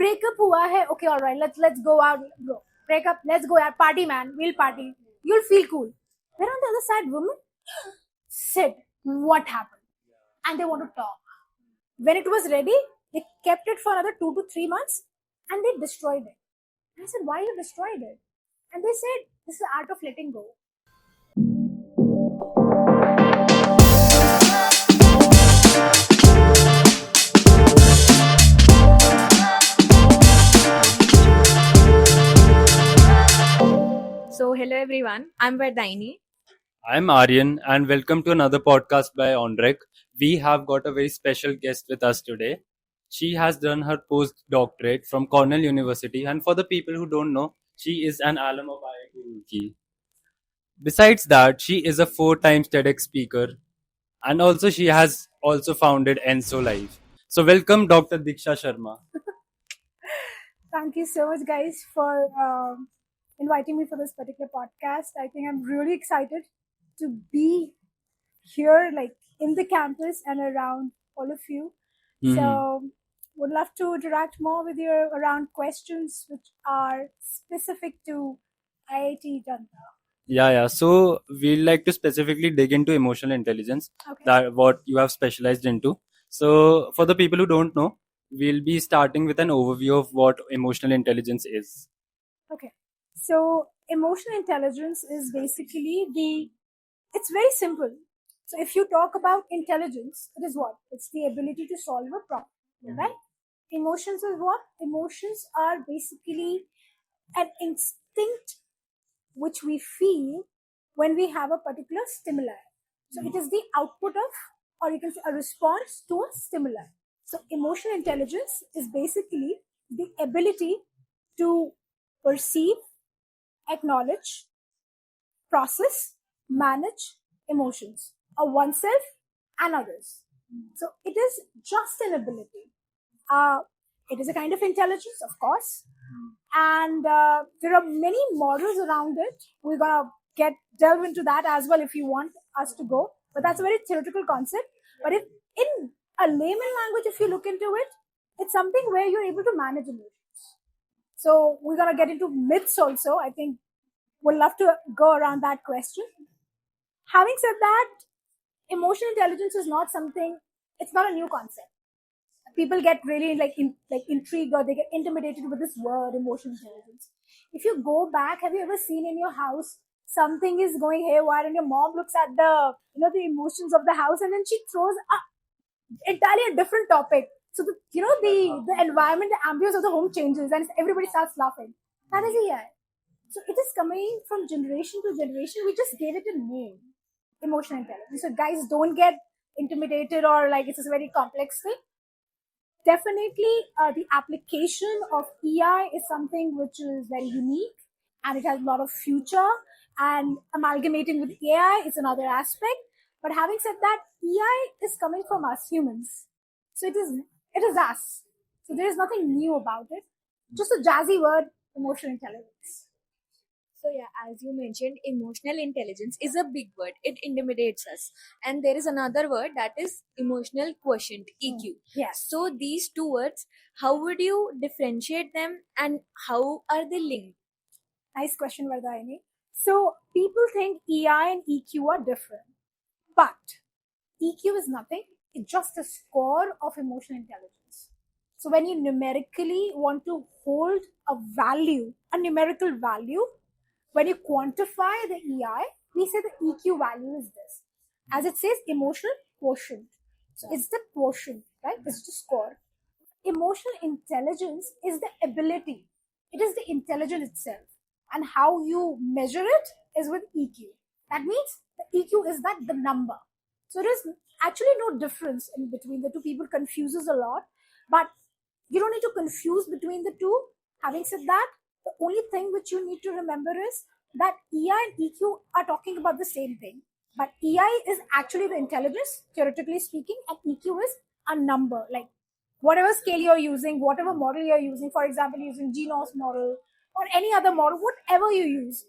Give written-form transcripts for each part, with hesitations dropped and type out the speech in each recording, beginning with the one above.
breakup हुआ है, okay, all right, let's go out, bro. Breakup, let's go out, party, man, we'll party. You'll feel cool. Then on the other side, women said, what happened? And they want to talk. When it was ready, they kept it for another 2 to 3 months and they destroyed it. And I said, why you destroyed it? And they said, this is the art of letting go. So, hello everyone, I'm Vardaini. I'm Aryan, and welcome to another podcast by Onrek. We have got a very special guest with us today. She has done her postdoctorate from Cornell University, and for the people who don't know, she is an alum of IIT Roorkee. Besides that, she is a 4 times TEDx speaker, and also she has also founded Enso Life. So, welcome, Dr. Diksha Sharma. Thank you so much, guys, for inviting me for this particular podcast. I think I'm really excited to be here, like in the campus and around all of you. So, would love to interact more with you around questions which are specific to IIT Janta. Yeah. So we'd like to specifically dig into emotional intelligence, Okay. that what you have specialized into. So for the people who don't know, we'll be starting with an overview of what emotional intelligence is. Okay. So, emotional intelligence is basically it's very simple. So, if you talk about intelligence, it is what? It's the ability to solve a problem, right? Emotions is what? Emotions are basically an instinct which we feel when we have a particular stimuli. So, it is the output of, or you can say, a response to a stimuli. So, emotional intelligence is basically the ability to perceive, acknowledge, process, manage emotions of oneself and others. So it is just an ability. It is a kind of intelligence, of course, and there are many models around it. We're gonna delve into that as well if you want us to go. But that's a very theoretical concept. But if in a layman language, if you look into it, it's something where you're able to manage emotions. So we're gonna get into myths also. I think we'll love to go around that question. Having said that, emotional intelligence is not something. It's not a new concept. People get really intrigued or they get intimidated with this word, emotional intelligence. If you go back, have you ever seen in your house something is going haywire and your mom looks at the emotions of the house and then she throws entirely a different topic. So the environment, the ambience of the home changes and everybody starts laughing. That is AI. So it is coming from generation to generation. We just gave it a name, emotional intelligence. So guys, don't get intimidated or like it's a very complex thing. Definitely, the application of EI is something which is very unique and it has a lot of future. And amalgamating with AI is another aspect. But having said that, EI is coming from us humans. So it is us. So there is nothing new about it. Just a jazzy word, emotional intelligence. So, yeah, as you mentioned, emotional intelligence is a big word. It intimidates us. And there is another word that is emotional quotient, EQ. Yes. So, these two words, how would you differentiate them and how are they linked? Nice question, Vardhayani. So people think EI and EQ are different. But EQ is nothing. It's just a score of emotional intelligence. So when you numerically want to hold a value, a numerical value, when you quantify the EI, we say the EQ value is this. As it says, emotional quotient. So it's the quotient, right? It's the score. Emotional intelligence is the ability. It is the intelligence itself. And how you measure it is with EQ. That means the EQ is the number. So there is actually no difference in between the two. People confuses a lot, but you don't need to confuse between the two. Having said that, the only thing which you need to remember is that EI and EQ are talking about the same thing. But EI is actually the intelligence, theoretically speaking, and EQ is a number. Like whatever scale you're using, whatever model you're using, for example, using GNOS model or any other model, whatever you use,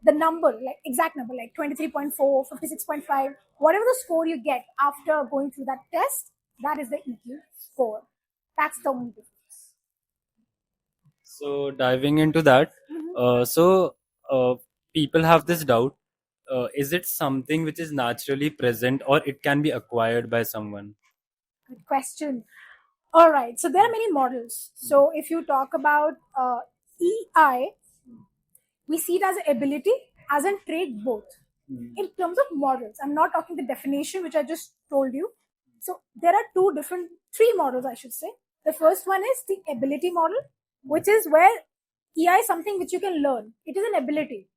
the number, like exact number, like 23.4, 56.5, whatever the score you get after going through that test, that is the EQ score. That's the only difference. So diving into that, so people have this doubt: is it something which is naturally present, or it can be acquired by someone? Good question. All right. So there are many models. So if you talk about EI, we see it as an ability, as a trait, both. In terms of models, I'm not talking the definition which I just told you. So there are three models, I should say. The first one is the ability model, which is where EI is something which you can learn. It is an ability.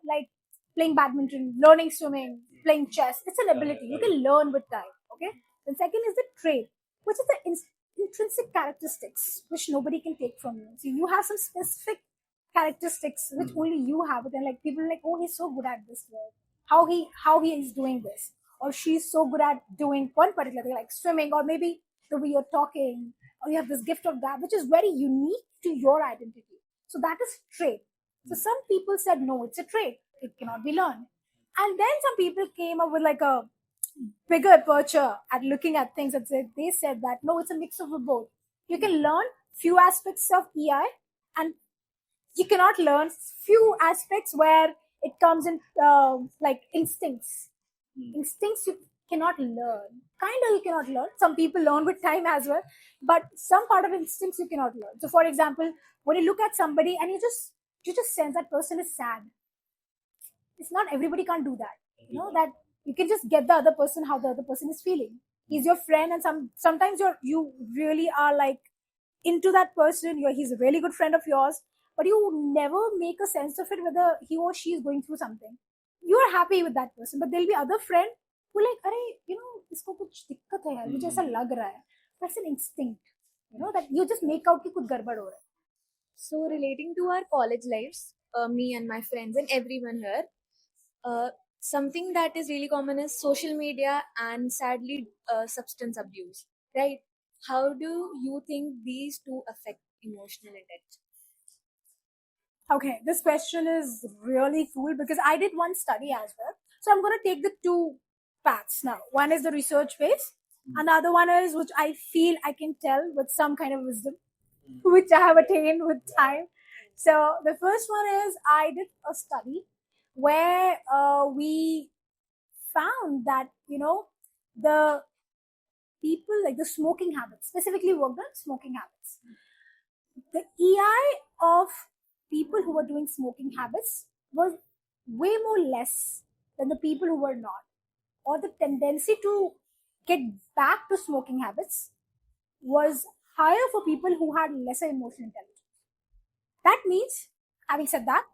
Like playing badminton, learning swimming, playing chess. It's an ability. You can learn with time. Okay. The second is the trait, which is the intrinsic characteristics which nobody can take from you. So you have some specific characteristics which only you have it, and like people are like, oh, he's so good at this work. How he is doing this, or she's so good at doing one particular thing like swimming, or maybe the way you're talking, or you have this gift of that which is very unique to your identity. So that is trait. So some people said no, it's a trait, it cannot be learned. And then some people came up with like a bigger aperture at looking at things, and they said that no, it's a mix of both. You can learn few aspects of EI, and you cannot learn few aspects where it comes in like instincts. Instincts you cannot learn. Kind of you cannot learn. Some people learn with time as well, but some part of instincts you cannot learn. So, for example, when you look at somebody and you just sense that person is sad, it's not everybody can't do that. That you can just get the other person how the other person is feeling. He's your friend, and sometimes you really are like into that person. He's a really good friend of yours, but you never make a sense of it whether he or she is going through something. You are happy with that person, but there'll be other friend who like, अरे, इसको कुछ दिक्कत है यार, मुझे ऐसा लग रहा है. That's an instinct, that you just make out कि कुछ गड़बड़ हो रहा है. So, relating to our college lives, me and my friends and everyone here, something that is really common is social media and sadly substance abuse, right? How do you think these two affect emotional intelligence? Okay, this question is really cool because I did one study as well. So I'm going to take the two paths now. One is the research base, and the other one is which I feel I can tell with some kind of wisdom, which I have attained with time. So the first one is I did a study where we found that the people, like the smoking habits, specifically worked on smoking habits. The EI of people who were doing smoking habits was way more less than the people who were not, or the tendency to get back to smoking habits was higher for people who had lesser emotional intelligence. That means, having said that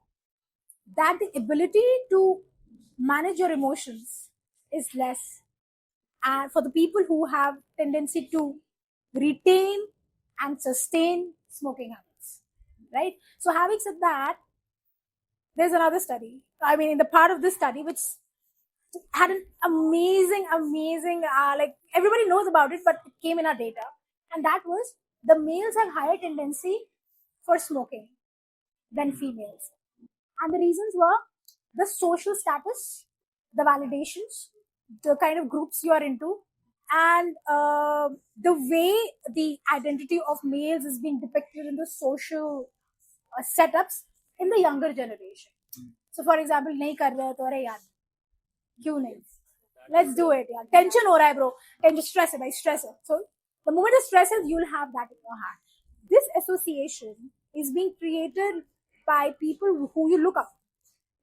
the ability to manage your emotions is less, and for the people who have tendency to retain and sustain smoking habits, right? So having said that, there's another study, I mean in the part of this study which had an amazing like everybody knows about it, but it came in our data, and that was the males have higher tendency for smoking than females. And the reasons were the social status, the validations, the kind of groups you are into, and the way the identity of males is being depicted in the social setups in the younger generation. So, for example, नहीं कर रहे तो अरे यार क्यों नहीं? Let's do it, यार. Tension हो रहा है, bro. Tension, stress है, भाई, stress है. So, the moment the stress is, you'll have that in your hand. This association is being created by people who you look up,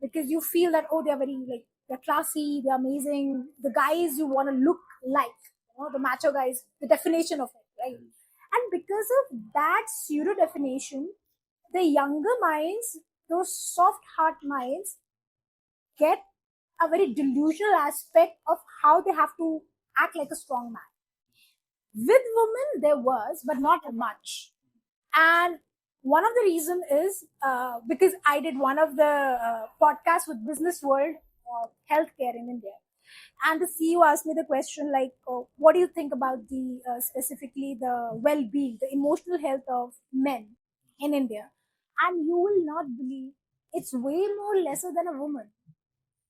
because you feel that, oh, they're very, like, they're classy, they're amazing, the guys you want to look like, the macho guys, the definition of it, right? And because of that pseudo definition, the younger minds, those soft heart minds, get a very delusional aspect of how they have to act like a strong man. With women, there was, but not much. And one of the reasons is because I did one of the podcasts with Business World, healthcare in India. And the CEO asked me the question like, what do you think about the specifically the well-being, the emotional health of men in India? And you will not believe it's way more lesser than a woman.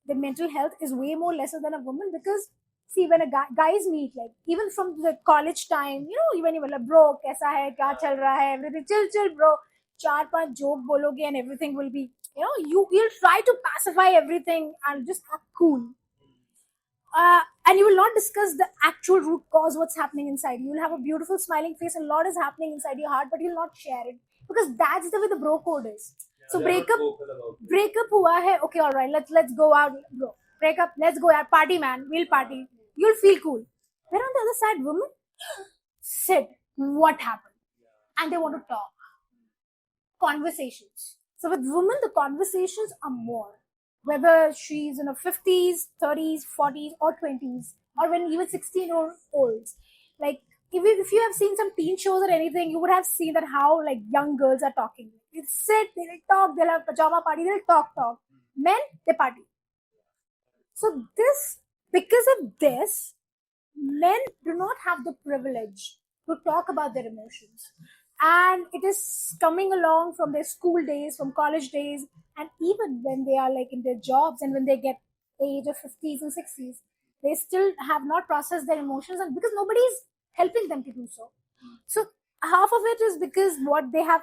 The mental health is way more lesser than a woman, because see, when a guys meet, like even from the college time, even like, bro, kaisa hai, kya chal raha hai, everything, chill, bro. चार पांच joke bologe and everything will be, you'll try to pacify everything and just act cool. And you will not discuss the actual root cause, what's happening inside. You will have a beautiful smiling face and a lot is happening inside your heart, but you'll not share it because that's the way the bro code is. So breakup hua hai. Okay, all right. Let's go out, bro. Break up. Let's go out. Party, man. We'll party. You'll feel cool. Where on the other side, women sit. What happened? And they want to talk. Conversations. So with women, the conversations are more. Whether she's in her 50s, 30s, 40s, or 20s, or when even 16-year-olds. Like, if you have seen some teen shows or anything, you would have seen that how like young girls are talking. They sit, they'll talk, they'll have pajama party, they'll talk. Men, they party. So because of this, men do not have the privilege to talk about their emotions. And it is coming along from their school days, from college days, and even when they are like in their jobs and when they get the age of 50s and 60s, they still have not processed their emotions, and because nobody is helping them to do so. So half of it is because what they have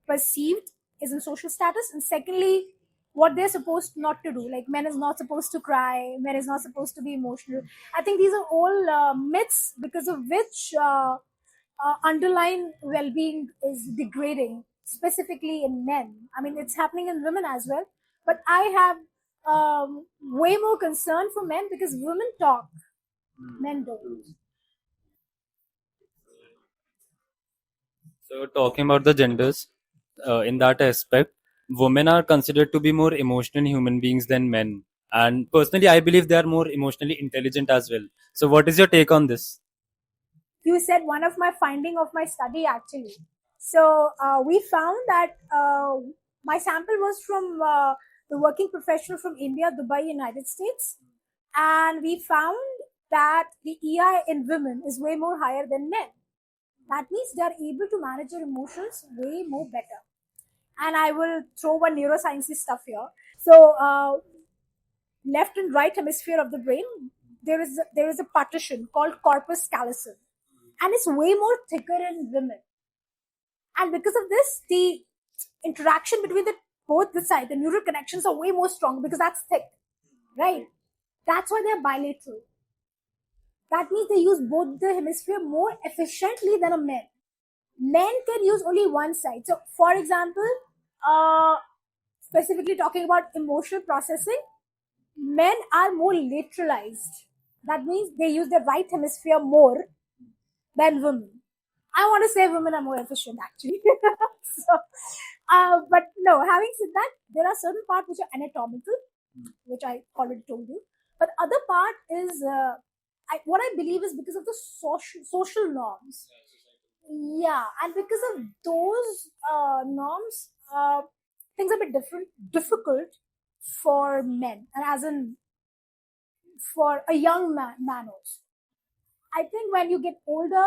perceived is in social status, and secondly, what they're supposed not to do. Like, men is not supposed to cry, men is not supposed to be emotional. I think these are all myths because of which underlying well-being is degrading, specifically in men. I mean, it's happening in women as well, but I have way more concern for men because women talk, men don't. So, talking about the genders, in that aspect, women are considered to be more emotional human beings than men. And personally, I believe they are more emotionally intelligent as well. So, what is your take on this? You said one of my finding of my study actually. So we found that my sample was from the working professional from India, Dubai, United States, and we found that the EI in women is way more higher than men. That means they are able to manage their emotions way more better. And I will throw one neuroscience stuff here. So left and right hemisphere of the brain, there is a partition called corpus callosum, and it's way more thicker in women. And because of this, the interaction between both the sides, the neural connections are way more strong because that's thick, right? That's why they're bilateral. That means they use both the hemisphere more efficiently than a man. Men can use only one side. So, for example, specifically talking about emotional processing, men are more lateralized. That means they use the right hemisphere more than women. I want to say women are more efficient actually. So, but no, having said that, there are certain parts which are anatomical, which I already told you. But other part is, what I believe is because of the social norms. Yeah, and because of those norms, things are a bit difficult for men, and as in for a young man also. I think when you get older,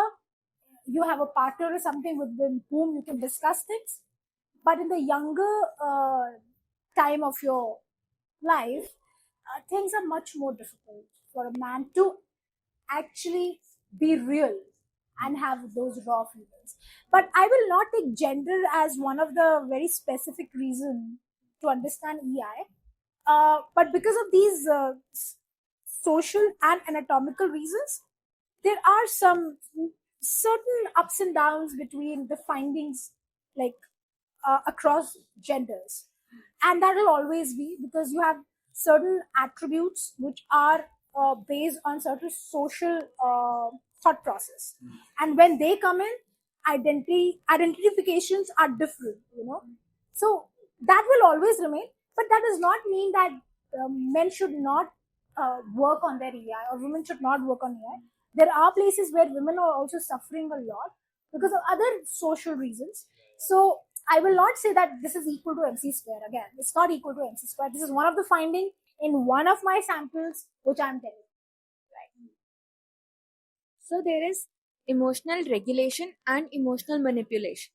you have a partner or something with whom you can discuss things. But in the younger time of your life, things are much more difficult for a man to actually be real and have those raw feelings. But I will not take gender as one of the very specific reasons to understand EI. But because of these social and anatomical reasons, there are some certain ups and downs between the findings, like across genders, and that will always be because you have certain attributes which are based on certain social thought process, and when they come in, identifications are different, so that will always remain. But that does not mean that men should not work on their EI or women should not work on EI. There are places where women are also suffering a lot because of other social reasons. So I will not say that this is equal to MC square. Again, it's not equal to MC square. This is one of the findings in one of my samples, which I'm telling. Right. So there is emotional regulation and emotional manipulation,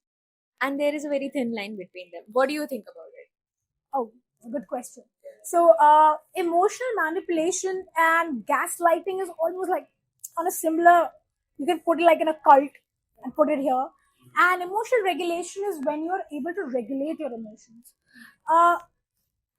and there is a very thin line between them. What do you think about it? Oh, good question. So emotional manipulation and gaslighting is almost like on a similar, you can put it like in a cult and put it here. And emotional regulation is when you're able to regulate your emotions. Uh,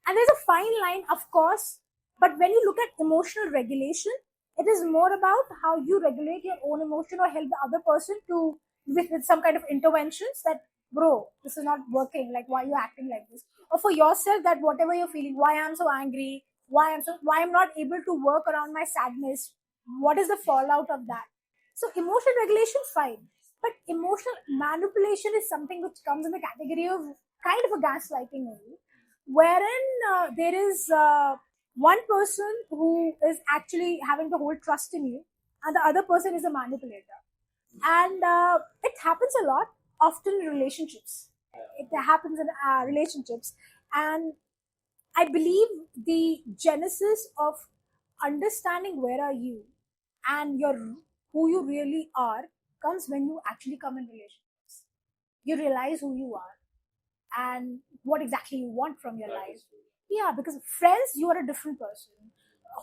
and there's a fine line, of course, but when you look at emotional regulation, it is more about how you regulate your own emotion or help the other person to with some kind of interventions that, bro, this is not working. Like, why are you acting like this? Or for yourself, that whatever you're feeling, why I'm so angry, why I'm not able to work around my sadness. What is the fallout of that? So emotional regulation is fine, but emotional manipulation is something which comes in the category of kind of a gaslighting only, wherein there is one person who is actually having the whole trust in you, and the other person is a manipulator. And it happens a lot, often in relationships. It happens in relationships, and I believe the genesis of understanding where are you and your who you really are comes when you actually come in relationships. You realize who you are and what exactly you want from your life. Yeah, because friends, you are a different person.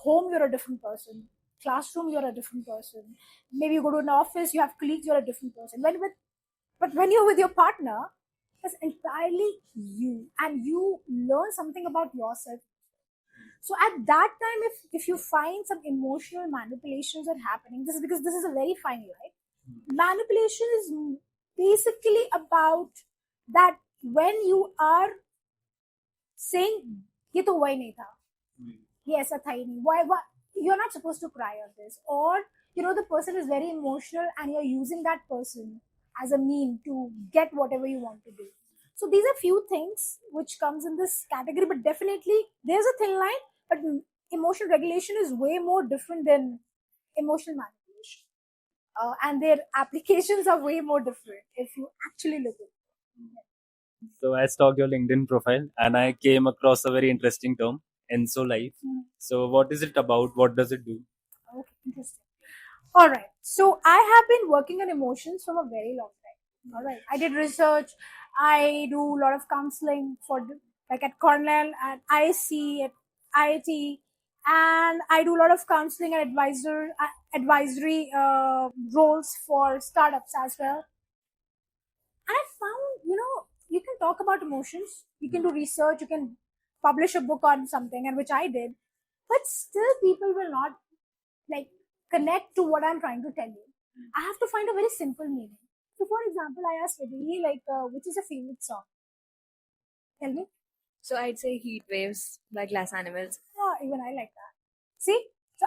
Home, you're a different person. Classroom, you're a different person. Maybe you go to an office, you have colleagues, you're a different person. But when you're with your partner, it's entirely you, and you learn something about yourself. So at that time, if you find some emotional manipulations are happening, this is because this is a very fine line. Manipulation is basically about that when you are saying ये तो हुआ ही नहीं था, ये ऐसा था ही नहीं, why you're not supposed to cry on this, or the person is very emotional and you're using that person as a mean to get whatever you want to do. So these are few things which comes in this category, but definitely there's a thin line. But emotional regulation is way more different than emotional manipulation, and their applications are way more different if you actually look at it. So I stalked your LinkedIn profile and I came across a very interesting term, Enso Life. So what is it about? What does it do? Okay, interesting. All right. So I have been working on emotions from a very long time. All right. I did research. I do a lot of counseling like at Cornell, at IC, at IIT, and I do a lot of counseling and advisory roles for startups as well. And I found, you can talk about emotions, you can do research, you can publish a book on something, and which I did, but still people will not like connect to what I'm trying to tell you. I have to find a very simple meaning. So, for example, I asked Vidhi, which is your favorite song? Tell me. So I'd say Heat Waves by Glass Animals. Oh, even I like that. See, so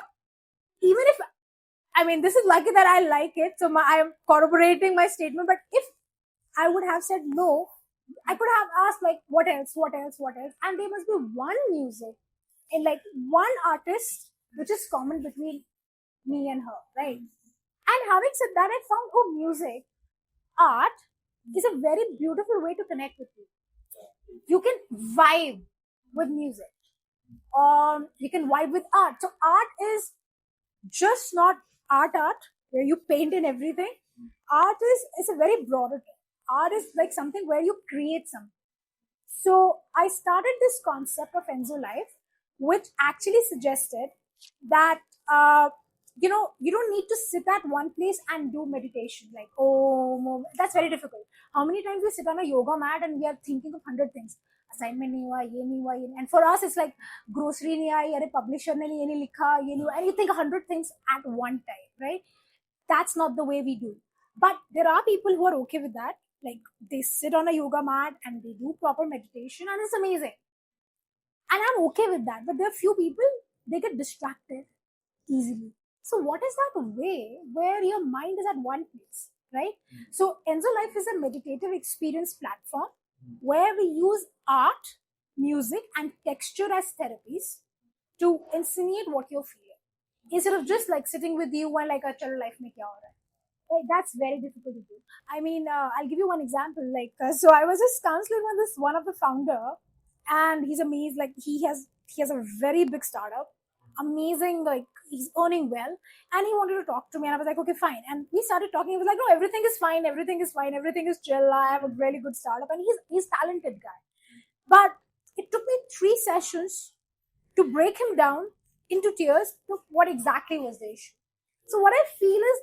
even if this is lucky that I like it, so I am corroborating my statement. But if I would have said no, I could have asked like what else, and there must be one music in like one artist which is common between me and her, right? And having said that, I found music, art is a very beautiful way to connect with you. You can vibe with music. You can vibe with art. So art is just not art where you paint and everything. Art is a very broader thing. Art is like something where you create something. So I started this concept of Enso Life, which actually suggested that you don't need to sit at one place and do meditation. Like, that's very difficult. How many times we sit on a yoga mat and we are thinking of 100 things? Assignment nahi hua, ye nahi hua, and for us it's like grocery nahi aayi, are publisher ne ye nahi likha, ye nahi, and you think 100 things at one time, right? That's not the way we do. But there are people who are okay with that. Like, they sit on a yoga mat and they do proper meditation, and it's amazing. And I'm okay with that. But there are few people, they get distracted easily. So what is that way where your mind is at one place, right? So Enso Life is a meditative experience platform where we use art, music, and texture as therapies to insinuate what you're feeling, instead of just like sitting with you and like a chalo life mein kya ho raha hai. Like, that's very difficult to do. I'll give you one example. So I was just counseling with one of the founder, and he's amazed. Like, he has a very big startup, amazing. Like, he's earning well, and he wanted to talk to me, and I was like, okay, fine. And we started talking. He was like, no, everything is fine, everything is chill. I have a really good startup, and he's talented guy. But it took me 3 sessions to break him down into tears to what exactly was the issue. So what I feel is,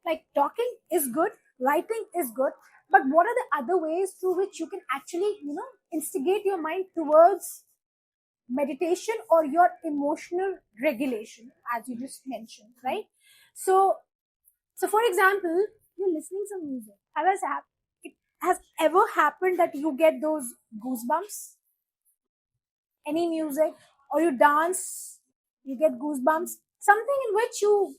like, talking is good, writing is good, But what are the other ways through which you can actually, instigate your mind towards meditation or your emotional regulation, as you just mentioned, right? So for example, you're listening some music. It has ever happened that you get those goosebumps? Any music, or you dance, you get goosebumps. Something in which you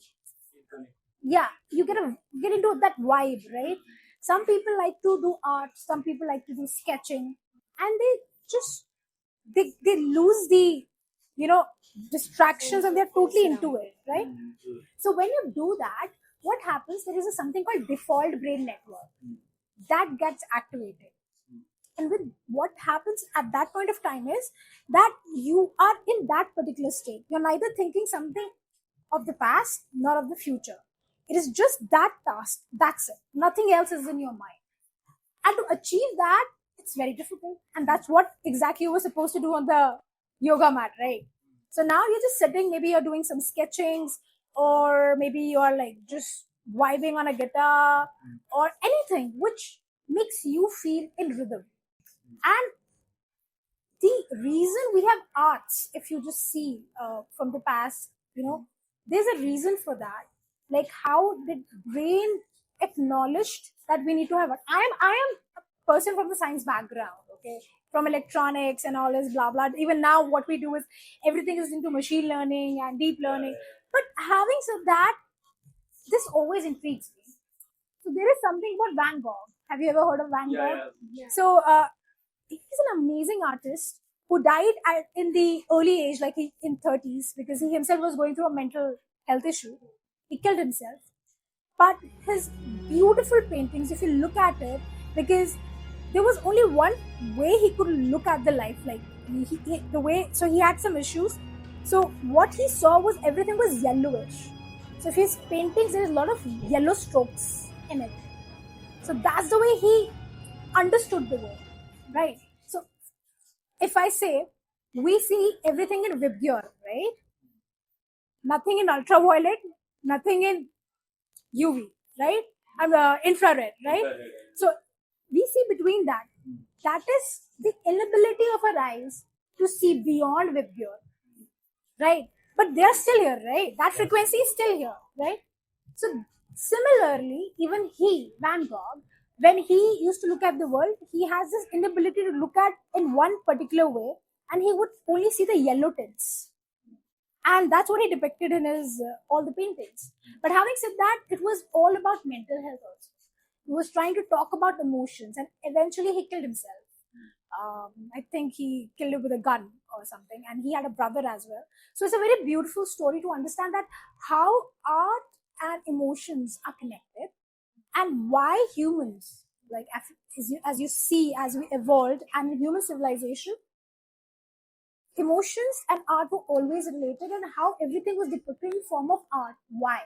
get into that vibe, right? Some people like to do art, some people like to do sketching, and they lose the distractions, and they're totally into it, right? So when you do that, what happens? There is something called default brain network that gets activated. And with what happens at that point of time is that you are in that particular state. You're neither thinking something of the past nor of the future. It is just that task. That's it. Nothing else is in your mind. And to achieve that, it's very difficult. And that's what exactly you were supposed to do on the yoga mat, right? So now you're just sitting, maybe you're doing some sketchings, or maybe you're like just vibing on a guitar, or anything which makes you feel in rhythm. And the reason we have arts, if you just see from the past, there's a reason for that. Like how the brain acknowledged that we need to have art. I am a person from the science background, okay, from electronics and all this blah blah. Even now, what we do is everything is into machine learning and deep learning. But having said that, this always intrigues me. So there is something about Van Gogh. Have you ever heard of Van Gogh? Yeah. So he's an amazing artist who died in the early age, like in 30s, because he himself was going through a mental health issue. He killed himself. But his beautiful paintings, if you look at it, because there was only one way he could look at the life, like the way. So he had some issues. So what he saw was everything was yellowish. So if his paintings, there is a lot of yellow strokes in it. So that's the way he understood the world, right? So if I say we see everything in Vibgyor, right? Nothing in ultraviolet, nothing in UV, right? And infrared, right? So we see between that. That is the inability of our eyes to see beyond Vibgyor, right? But they are still here, right? That frequency is still here, right? So similarly, even Van Gogh, when he used to look at the world, he has this inability to look at in one particular way, and he would only see the yellow tints. And that's what he depicted in his all the paintings. But having said that, it was all about mental health also. He was trying to talk about emotions, and eventually he killed himself. I think he killed it with a gun or something, and he had a brother as well. So it's a very beautiful story to understand that how art and emotions are connected, and why humans, like as you see, as we evolved and in human civilization, emotions and art were always related, and how everything was depicted in form of art. Why?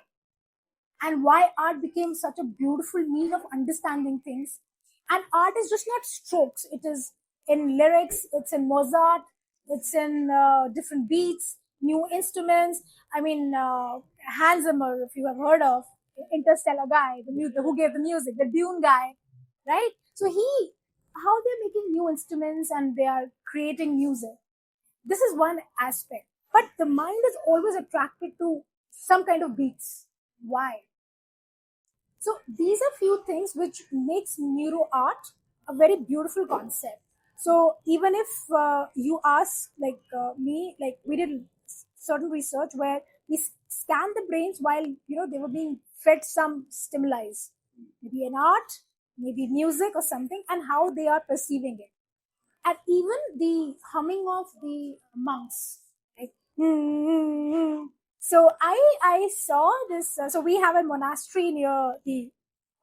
And why art became such a beautiful means of understanding things. And art is just not strokes. It is in lyrics, it's in Mozart, it's in different beats, new instruments. I mean, Hans Zimmer, if you have heard of, Interstellar guy, who gave the music, the Dune guy, right? So how they're making new instruments and they are creating music. This is one aspect. But the mind is always attracted to some kind of beats. Why? So these are few things which makes neuro art a very beautiful concept. So even if you ask like me, like we did certain research where we scanned the brains while they were being fed some stimuli, maybe an art, maybe music or something, and how they are perceiving it. And even the humming of the monks, like, so I saw this. So we have a monastery near the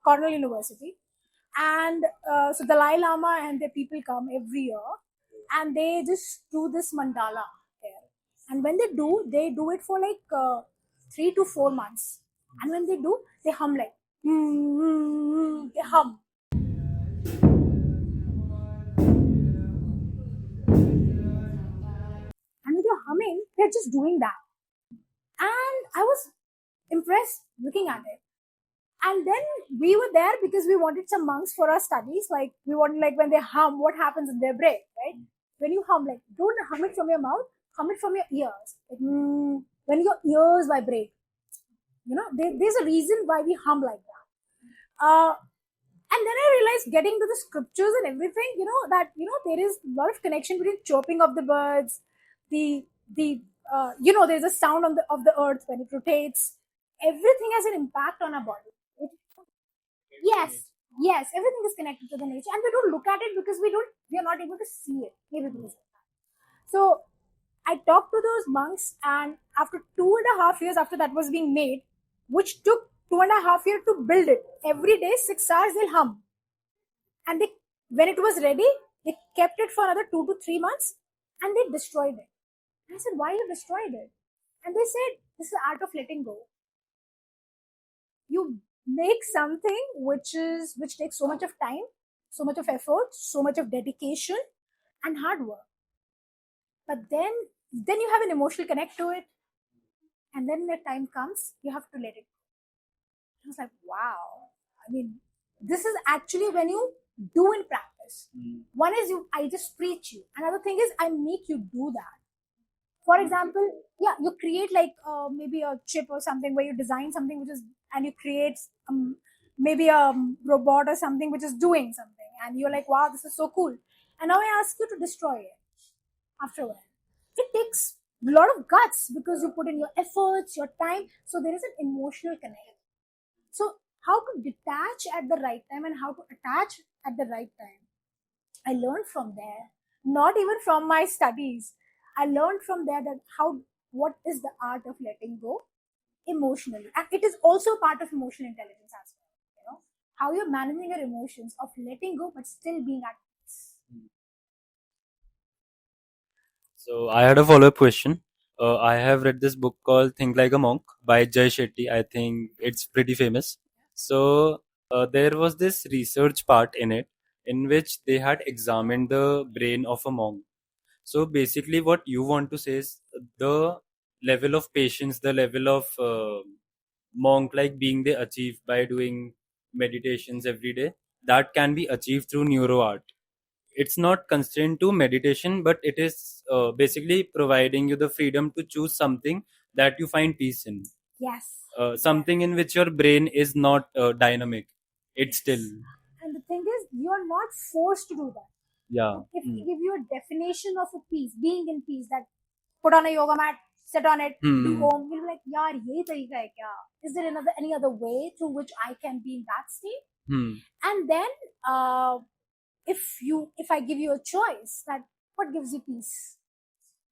Cornell University, and so Dalai Lama and the people come every year, and they just do this mandala there. And when they do it for like 3 to 4 months. And when they do, they hum like, they hum. And with your humming, they're just doing that. And I was impressed looking at it. And then we were there because we wanted some monks for our studies. Like we wanted, like when they hum, what happens in their brain, right? When you hum, like don't hum it from your mouth, hum it from your ears. Like, when your ears vibrate, there's a reason why we hum like that. And then I realized, getting to the scriptures and everything, that there is a lot of connection between chirping of the birds, the there's a sound of the earth when it rotates. Everything has an impact on our body. Yes, everything is connected to the nature, and we don't look at it because we are not able to see it. Maybe because of that. So I talked to those monks, and after 2.5 years after that was being made, which took 2.5 years to build it, every day 6 hours they'll hum, and when it was ready, they kept it for another 2 to 3 months, and they destroyed it. And I said, "Why you destroyed it?" And they said, "This is the art of letting go. You make something which takes so much of time, so much of effort, so much of dedication and hard work. But then you have an emotional connect to it, and then the time comes, you have to let it go." I was like, wow. I mean, this is actually when you do in practice. One is I just preach you. Another thing is I make you do that. For example, you create like maybe a chip or something where you design something and you create maybe a robot or something which is doing something, and you're like, wow, this is so cool. And now I ask you to destroy it afterward. It takes a lot of guts because you put in your efforts, your time. So there is an emotional connect. So how to detach at the right time and how to attach at the right time, I learned from there. Not even from my studies. I learned from there that what is the art of letting go emotionally. And it is also part of emotional intelligence as well. How you're managing your emotions of letting go but still being at peace. So I had a follow-up question. I have read this book called Think Like a Monk by Jay Shetty. I think it's pretty famous. So there was this research part in it in which they had examined the brain of a monk. So basically, what you want to say is the level of patience, the level of monk-like being they achieve by doing meditations every day, that can be achieved through neuro art. It's not constrained to meditation, but it is basically providing you the freedom to choose something that you find peace in. Yes. Something in which your brain is not dynamic. It's still. And the thing is, you're not forced to do that. Yeah. If we give you a definition of a peace, being in peace, that put on a yoga mat, sit on it, do home, you'll be like, yaar, yehi tarika hai kya? Is there any other way through which I can be in that state? And then if I give you a choice, that what gives you peace?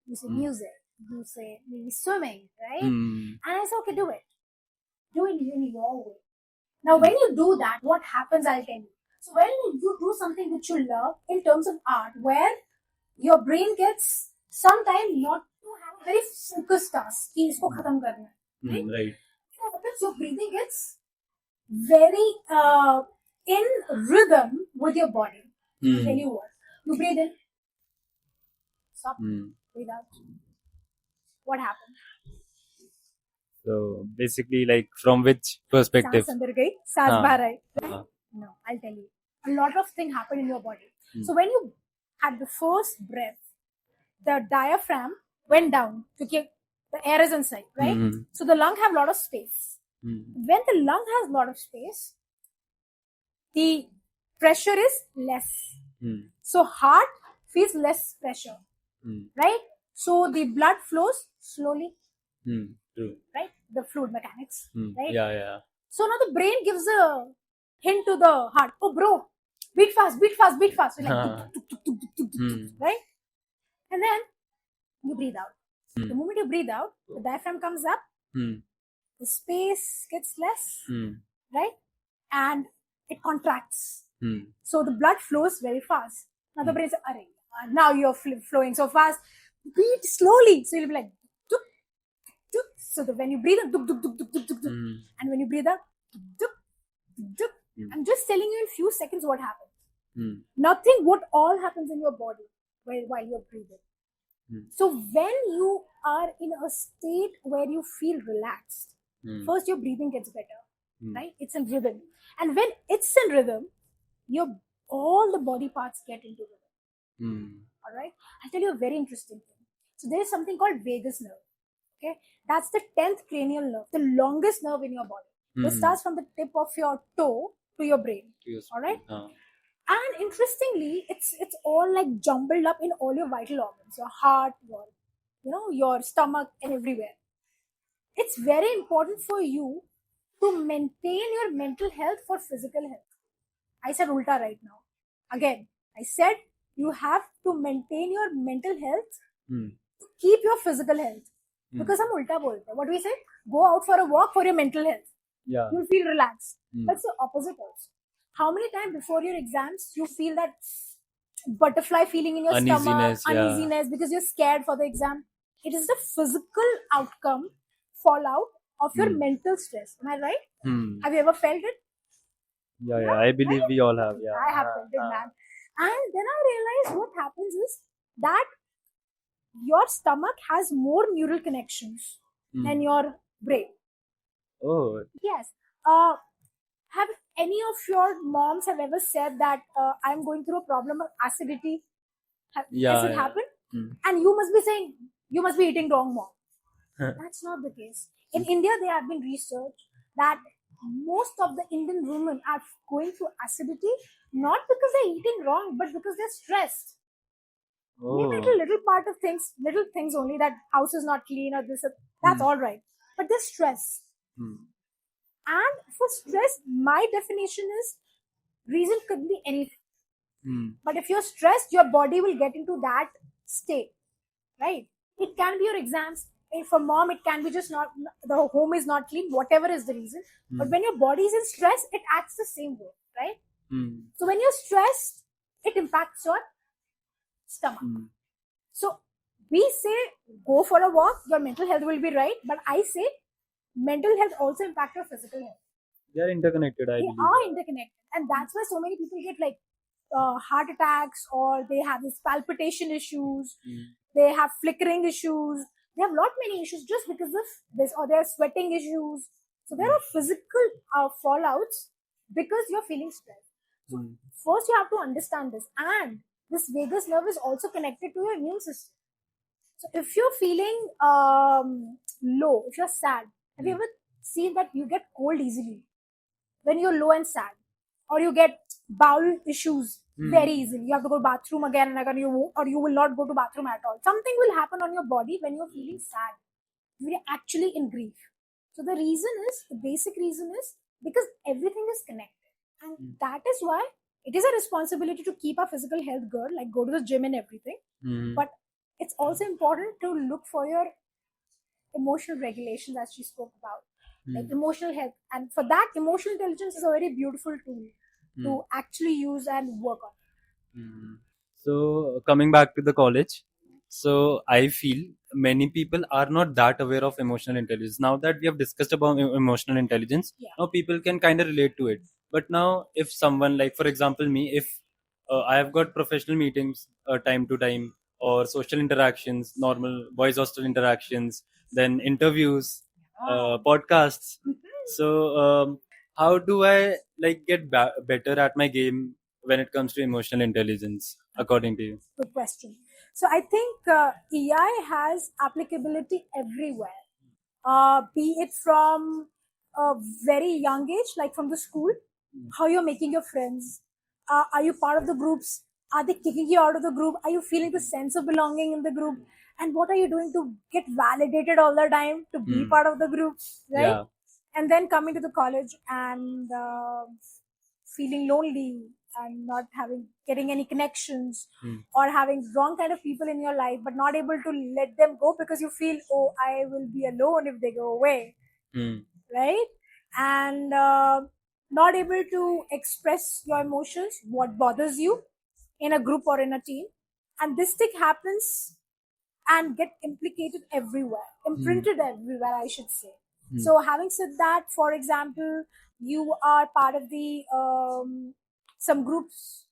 You say music, you say maybe swimming, right? And I say, okay, do it. Do it in your way. Now, when you do that, what happens, I'll tell you. So when you do something which you love in terms of art, where your brain gets sometimes not to have a very focused task, ki isko khatam karna hai, right? Right. What happens? Your breathing gets very in rhythm with your body. I'll tell you what. You breathe in, stop, breathe out. What happens? So basically, like from which perspective? Saans andar gayi, saans bahar aayi. No, I'll tell you. A lot of things happen in your body. So when you had the first breath, the diaphragm went down because the air is inside, right? So the lung have a lot of space. When the lung has a lot of space, the pressure is less. So heart feels less pressure, right? So the blood flows slowly, True. right? The fluid mechanics, right? Yeah. So now the brain gives a hint to the heart. Oh, bro, beat fast, beat fast, beat fast. So like, right? And then you breathe out. The moment you breathe out, the diaphragm comes up, the space gets less, right? And it contracts. So the blood flows very fast. Now the brain says, now you're flowing so fast. Breathe slowly. So you'll be like, duk, duk. So when you breathe in, duk, duk, duk, duk, duk, duk, duk. And when you breathe out, duk, duk, duk. I'm just telling you in few seconds what happens. Nothing, what all happens in your body while you're breathing. So when you are in a state where you feel relaxed, first your breathing gets better. right? It's in rhythm. And when it's in rhythm, your all the body parts get into rhythm. All right. I'll tell you a very interesting thing. So there is something called vagus nerve. Okay, that's the 10th cranial nerve, the longest nerve in your body. It starts from the tip of your toe to your brain. Yes. All right. And interestingly, it's all like jumbled up in all your vital organs, your heart, your stomach, and everywhere. It's very important for you to maintain your mental health for physical health. I said ulta right now. Again, I said you have to maintain your mental health to keep your physical health. Because हम उल्टा बोलते हैं. What do we say? Go out for a walk for your mental health. Yeah. You'll feel relaxed. But it's the opposite also. How many times before your exams you feel that butterfly feeling in your Uneasiness, stomach, uneasiness because you're scared for the exam? It is the physical outcome, fallout of your mental stress. Am I right? Have you ever felt it? Yeah, I believe we all have. Yeah, I have felt it, man. And then I realized what happens is that your stomach has more neural connections than your brain. Oh, Yes. Have any of your moms have ever said that I'm going through a problem of acidity? Has it happened? And you must be saying, you must be eating wrong, mom. That's not the case. In India, there have been research that most of the Indian women are going through acidity not because they're eating wrong, but because they're stressed. Maybe little part of things, little things only, that house is not clean or this, that's all right. But there's stress. And for stress, my definition is reason could be anything. But if you're stressed, your body will get into that state, right? It can be your exams. For mom, it can be just not, the home is not clean, whatever is the reason. But when your body is in stress, it acts the same way, right? So when you're stressed, it impacts your stomach. So we say go for a walk, your mental health will be right. But I say mental health also impacts your physical health. They are interconnected, I believe. They are interconnected. And that's why so many people get like heart attacks, or they have this palpitation issues, they have flickering issues, they have lot many issues just because of this, or they're sweating issues. So there are physical fallouts because you're feeling stressed. So first you have to understand this. And this vagus nerve is also connected to your immune system. So if you're feeling low, if you're sad, have you ever seen that you get cold easily when you're low and sad? Or you get bowel issues very easily. You have to go to bathroom again and again, or you will not go to bathroom at all. Something will happen on your body when you're feeling sad. You're actually in grief. So the basic reason is because everything is connected. And that is why it is a responsibility to keep our physical health good, like go to the gym and everything. But it's also important to look for your emotional regulations, as she spoke about, like emotional health. And for that, emotional intelligence is a very beautiful tool to actually use and work on. So coming back to the college, so I feel many people are not that aware of emotional intelligence. Now that we have discussed about emotional intelligence, now people can kind of relate to it. But now if someone, like for example me, if I have got professional meetings time to time, or social interactions, normal boys hostel interactions, then interviews, podcasts. So how do I like get better at my game when it comes to emotional intelligence, according to you? Good question. So I think EI has applicability everywhere, be it from a very young age, like from the school, how you're making your friends. Are you part of the groups? Are they kicking you out of the group? Are you feeling the sense of belonging in the group? And what are you doing to get validated all the time to be part of the group, right? Yeah. And then coming to the college and feeling lonely and not getting any connections, or having wrong kind of people in your life, but not able to let them go because you feel, oh, I will be alone if they go away, right? And not able to express your emotions, what bothers you in a group or in a team. And this thing happens and get implicated everywhere, imprinted everywhere, I should say. So having said that, for example, you are part of the some groups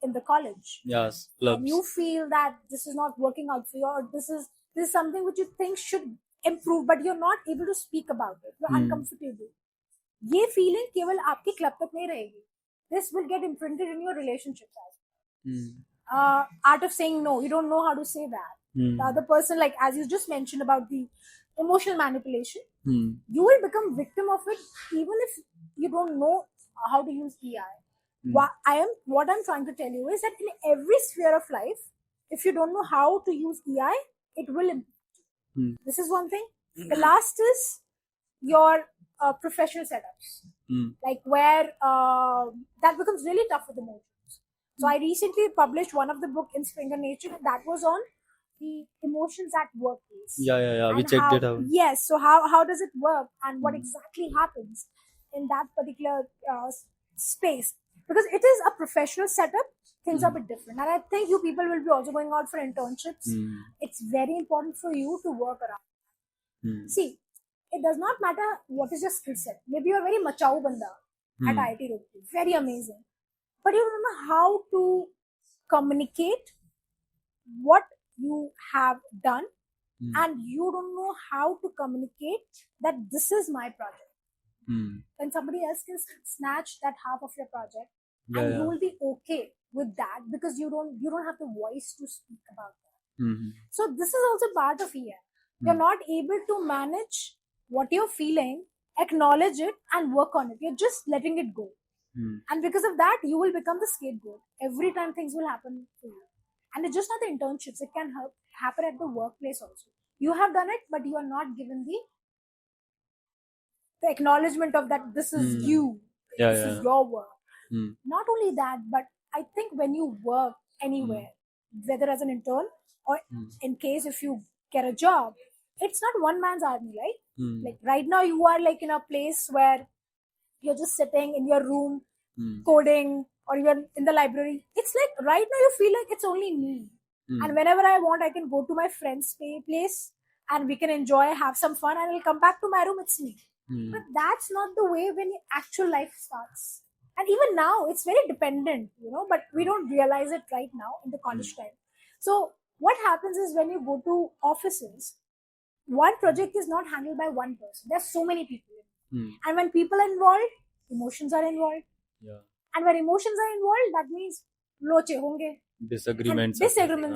in the college. Yes, clubs. And you feel that this is not working out for you, or this is something which you think should improve, but you're not able to speak about it. You're uncomfortable. ये feeling केवल आपके club तक नहीं रहेगी. This will get imprinted in your relationships as well. Art of saying no. You don't know how to say that. The other person, like as you just mentioned about the emotional manipulation, you will become victim of it even if you don't know how to use EI. What I'm trying to tell you is that in every sphere of life, if you don't know how to use EI, it will impact you. This is one thing. The last is your professional setups, like where that becomes really tough with emotions. So I recently published one of the book in Springer Nature that was on the emotions at workplace. Yeah. We And checked how, it out. Yes. So how does it work and what exactly happens in that particular space? Because it is a professional setup, things are a bit different. And I think you people will be also going out for internships. It's very important for you to work around. See, it does not matter what is your skill set. Maybe you're a very machao banda at IIT Roorkee, very amazing. But you don't know how to communicate what you have done, and you don't know how to communicate that this is my project. When somebody else can snatch that half of your project, and you will be okay with that because you don't have the voice to speak about that. So this is also part of EI. You're not able to manage what you're feeling, acknowledge it, and work on it. You're just letting it go. And because of that, you will become the scapegoat. Every time things will happen to you. And it's just not the internships, it can happen at the workplace also. You have done it, but you are not given the acknowledgement of that this is you, this is your work. Not only that, but I think when you work anywhere, whether as an intern or in case if you get a job, it's not one man's army, right? Like right now you are like in a place where you're just sitting in your room coding, or you're in the library. It's like right now you feel like it's only me. And whenever I want, I can go to my friend's place and we can enjoy, have some fun, and I'll come back to my room, it's me. But that's not the way when your actual life starts. And even now, it's very dependent, but we don't realize it right now in the college time. So what happens is when you go to offices, one project is not handled by one person. There's so many people. And when people are involved, emotions are involved. And when emotions are involved, that means loche honge, disagreements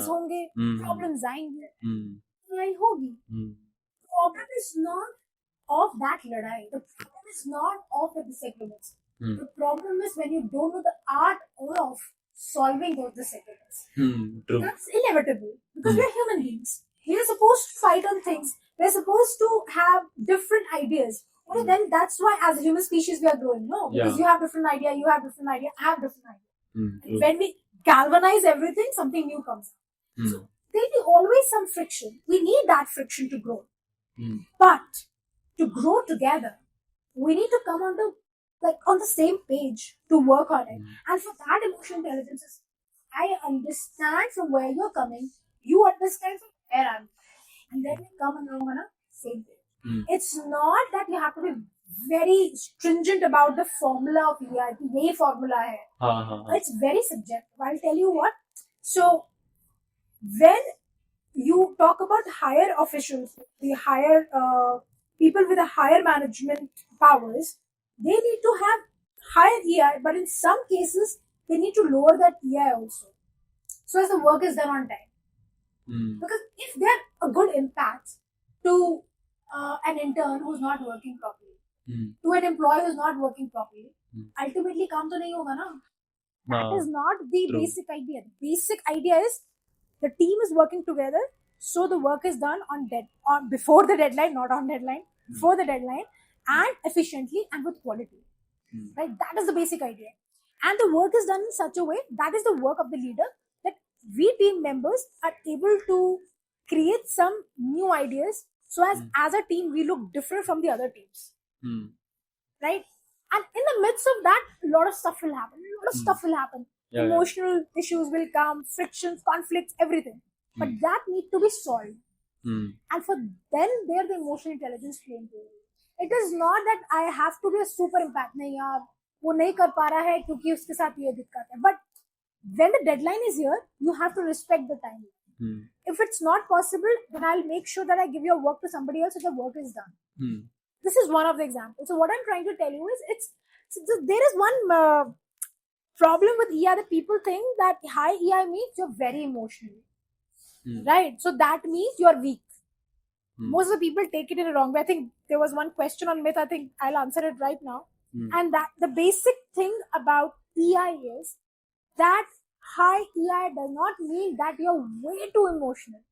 honge, problems आएंगे, लड़ाई होगी. Problem is not of that ladai. The problem is not of the disagreements. The problem is when you don't know the art of solving those disagreements. True. That's inevitable because we're human beings. We're supposed to fight on things. We're supposed to have different ideas. Okay, then that's why as a human species we are growing. No, because you have different idea, you have different idea, I have different idea. When we galvanize everything, something new comes out. So there'll be always some friction. We need that friction to grow. But to grow together, we need to come on the same page to work on it. And for that, emotional intelligence is, I understand from where you're coming, you understand from where I'm coming, and then we come along on a same page. It's not that you have to be very stringent about the formula of EI. The formula hai. It's very subjective. I'll tell you what. So when you talk about higher officials, the higher people with a higher management powers, they need to have higher EI, but in some cases they need to lower that EI also, so as the work is done on time. Because if they're a good impact to an intern who's not working properly, to an employee who's not working properly, ultimately काम तो नहीं होगा ना. That is not the basic idea. The basic idea is the team is working together, so the work is done on before the deadline, not on deadline, before the deadline, and efficiently and with quality. Right? That is the basic idea. And the work is done in such a way, that is the work of the leader, that we team members are able to create some new ideas, so as a team we look different from the other teams. Right? And in the midst of that, a lot of stuff will happen. Emotional issues will come, frictions, conflicts, everything. But that need to be solved. And for then, there the emotional intelligence came to it. It is not that I have to be a super impact. नहीं यार, वो नहीं कर पा रहा है क्योंकि उसके साथ ये दिक्कत है. But when the deadline is here, you have to respect the time. If it's not possible, then I'll make sure that I give your work to somebody else so the work is done. This is one of the examples. So what I'm trying to tell you is there is one problem with EI that people think that high EI means you're very emotional, right? So that means you're weak. Most of the people take it in a wrong way. I think there was one question on myth. I think I'll answer it right now. And that the basic thing about EI is that high EI does not mean that you're way too emotional.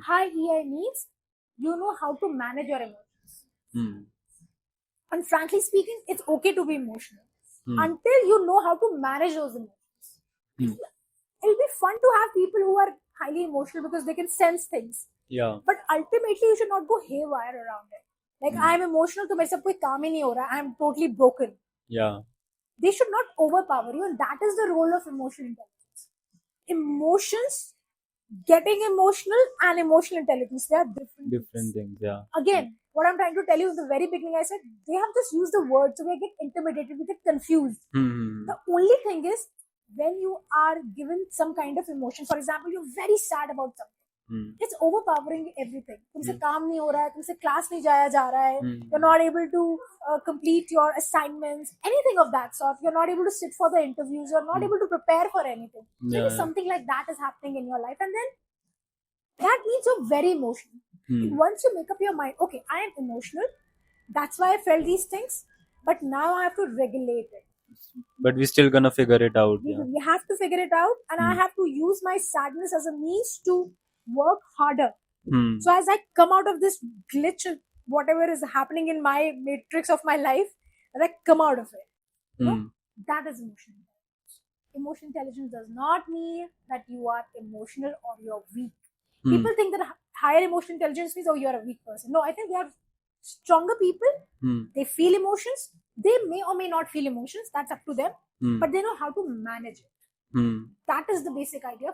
High EI means you know how to manage your emotions. And frankly speaking, it's okay to be emotional until you know how to manage those emotions. It'll be fun to have people who are highly emotional because they can sense things. Yeah. But ultimately, you should not go haywire around it. Like, I'm emotional, तो मेरे से कोई काम ही नहीं हो रहा. I'm totally broken. Yeah. They should not overpower you, and that is the role of emotional intelligence. Emotions, getting emotional, and emotional intelligence, they are different things. Yeah. Again, what I'm trying to tell you in the very beginning, I said they have just used the word, so we get intimidated, we get confused. The only thing is when you are given some kind of emotion, for example, you're very sad about something. It's overpowering everything. तुमसे काम नहीं हो रहा है, तुमसे class नहीं जाया जा रहा है, you're not able to complete your assignments, anything of that sort. You're not able to sit for the interviews, you're not able to prepare for anything. So if something like that is happening in your life, and then that means you're very emotional. Once you make up your mind, okay, I am emotional, that's why I felt these things, but now I have to regulate it. But we're still gonna figure it out. We have to figure it out, and I have to use my sadness as a means to work harder. So as I come out of this glitch, whatever is happening in my matrix of my life, as I come out of it, that is emotional intelligence. Emotional intelligence does not mean that you are emotional or you're weak. People think that higher emotional intelligence means, oh, you're a weak person. No, I think they are stronger people. They feel emotions. They may or may not feel emotions. That's up to them. But they know how to manage it. That is the basic idea.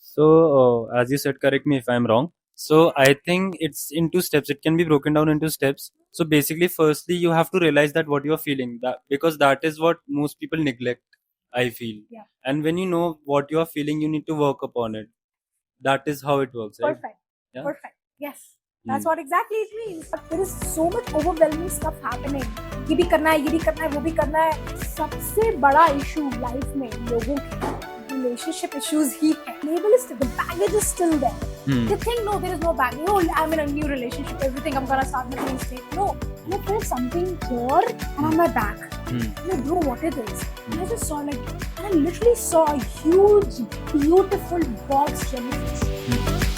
So, as you said, correct me if I'm wrong. So, I think it's in 2 steps. It can be broken down into steps. So, basically, firstly, you have to realize that what you're feeling, that because that is what most people neglect, I feel. Yeah. And when you know what you're feeling, you need to work upon it. That is how it works, right? Perfect. Yeah? Perfect. Yes. That's what exactly it means. There is so much overwhelming stuff happening. ये भी करना है, ये भी करना है, वो भी करना है. सबसे बड़ा issue life में लोगों के relationship issues ही है. Label is still, the baggage is still there. They think, no, there is no baggage. Oh, I'm in a new relationship. Everything I'm gonna start making mistakes. No, look, there's something here and on my back. Like, bro, what it is? And I just saw and I literally saw a huge, beautiful box jellyfish.